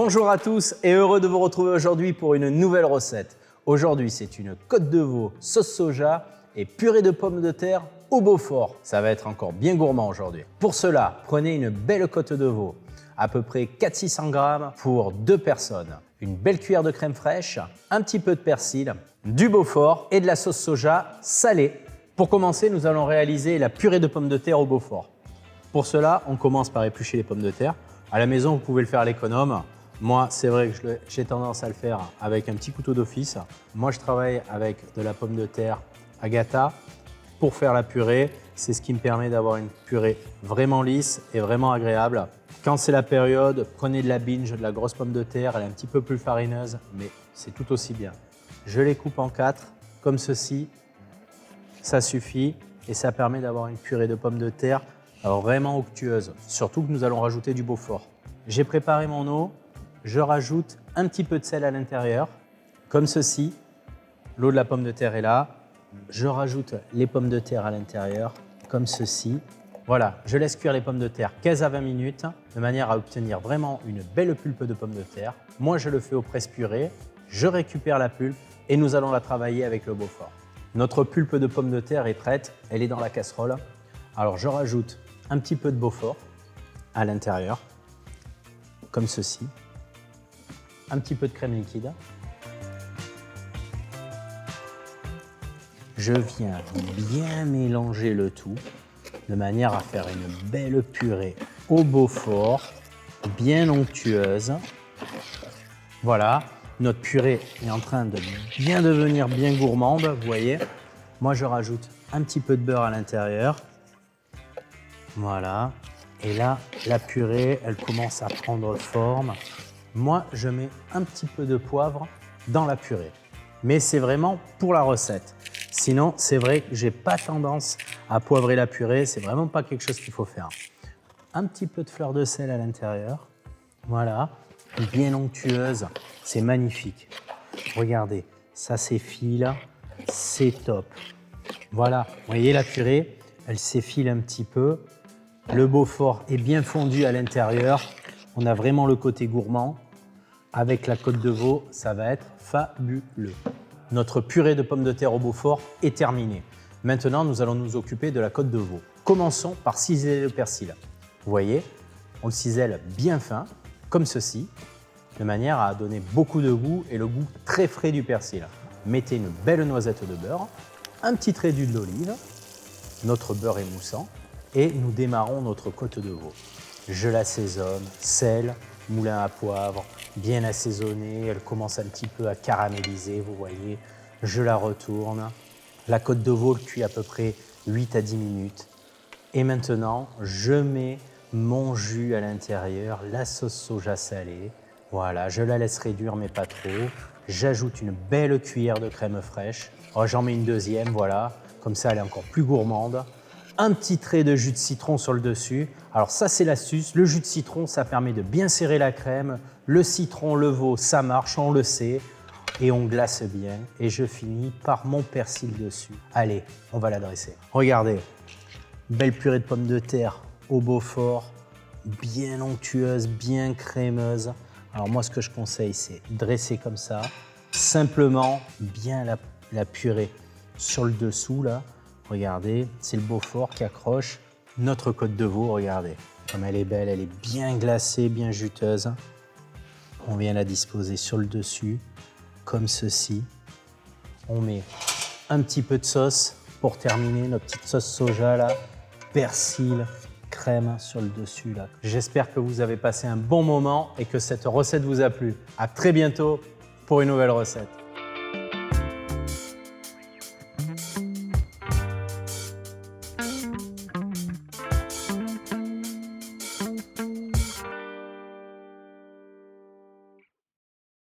Bonjour à tous et heureux de vous retrouver aujourd'hui pour une nouvelle recette. Aujourd'hui, c'est une côte de veau, sauce soja et purée de pommes de terre au Beaufort. Ça va être encore bien gourmand aujourd'hui. Pour cela, prenez une belle côte de veau, à peu près 400-600 g pour 2 personnes, une belle cuillère de crème fraîche, un petit peu de persil, du Beaufort et de la sauce soja salée. Pour commencer, nous allons réaliser la purée de pommes de terre au Beaufort. Pour cela, on commence par éplucher les pommes de terre. À la maison, vous pouvez le faire à l'économe. Moi, c'est vrai que j'ai tendance à le faire avec un petit couteau d'office. Moi, je travaille avec de la pomme de terre Agatha pour faire la purée. C'est ce qui me permet d'avoir une purée vraiment lisse et vraiment agréable. Quand c'est la période, prenez de la binge, de la grosse pomme de terre. Elle est un petit peu plus farineuse, mais c'est tout aussi bien. Je les coupe en 4, comme ceci. Ça suffit et ça permet d'avoir une purée de pommes de terre vraiment onctueuse. Surtout que nous allons rajouter du Beaufort. J'ai préparé mon eau. Je rajoute un petit peu de sel à l'intérieur, comme ceci. L'eau de la pomme de terre est là. Je rajoute les pommes de terre à l'intérieur, comme ceci. Voilà, je laisse cuire les pommes de terre 15 à 20 minutes, de manière à obtenir vraiment une belle pulpe de pommes de terre. Moi, je le fais au presse-purée. Je récupère la pulpe et nous allons la travailler avec le Beaufort. Notre pulpe de pommes de terre est prête, elle est dans la casserole. Alors, je rajoute un petit peu de Beaufort à l'intérieur, comme ceci. Un petit peu de crème liquide. Je viens bien mélanger le tout de manière à faire une belle purée au Beaufort, bien onctueuse. Voilà, notre purée est en train de bien devenir bien gourmande, vous voyez. Moi, je rajoute un petit peu de beurre à l'intérieur. Voilà, et là, la purée, elle commence à prendre forme. Moi, je mets un petit peu de poivre dans la purée. Mais c'est vraiment pour la recette. Sinon, c'est vrai que je n'ai pas tendance à poivrer la purée. C'est vraiment pas quelque chose qu'il faut faire. Un petit peu de fleur de sel à l'intérieur. Voilà, bien onctueuse. C'est magnifique. Regardez, ça s'effile. C'est top. Voilà, vous voyez la purée, elle s'effile un petit peu. Le Beaufort est bien fondu à l'intérieur. On a vraiment le côté gourmand. Avec la côte de veau, ça va être fabuleux. Notre purée de pommes de terre au Beaufort est terminée. Maintenant, nous allons nous occuper de la côte de veau. Commençons par ciseler le persil. Vous voyez, on le cisèle bien fin, comme ceci, de manière à donner beaucoup de goût et le goût très frais du persil. Mettez une belle noisette de beurre, un petit trait d'huile d'olive, notre beurre émoussant, et nous démarrons notre côte de veau. Je l'assaisonne, sel, moulin à poivre, bien assaisonnée, elle commence un petit peu à caraméliser, vous voyez. Je la retourne. La côte de veau cuit à peu près 8 à 10 minutes. Et maintenant, je mets mon jus à l'intérieur, la sauce soja salée. Voilà, je la laisse réduire, mais pas trop. J'ajoute une belle cuillère de crème fraîche. Oh, j'en mets une deuxième, voilà. Comme ça, elle est encore plus gourmande. Un petit trait de jus de citron sur le dessus. Alors ça, c'est l'astuce. Le jus de citron, ça permet de bien serrer la crème. Le citron, le veau, ça marche, on le sait. Et on glace bien. Et je finis par mon persil dessus. Allez, on va la dresser. Regardez, belle purée de pommes de terre au Beaufort, bien onctueuse, bien crémeuse. Alors moi, ce que je conseille, c'est dresser comme ça. Simplement, bien la purée sur le dessous, là. Regardez, c'est le Beaufort qui accroche notre côte de veau. Regardez, comme elle est belle, elle est bien glacée, bien juteuse. On vient la disposer sur le dessus, comme ceci. On met un petit peu de sauce pour terminer, notre petite sauce soja là, persil, crème sur le dessus là. J'espère que vous avez passé un bon moment et que cette recette vous a plu. À très bientôt pour une nouvelle recette.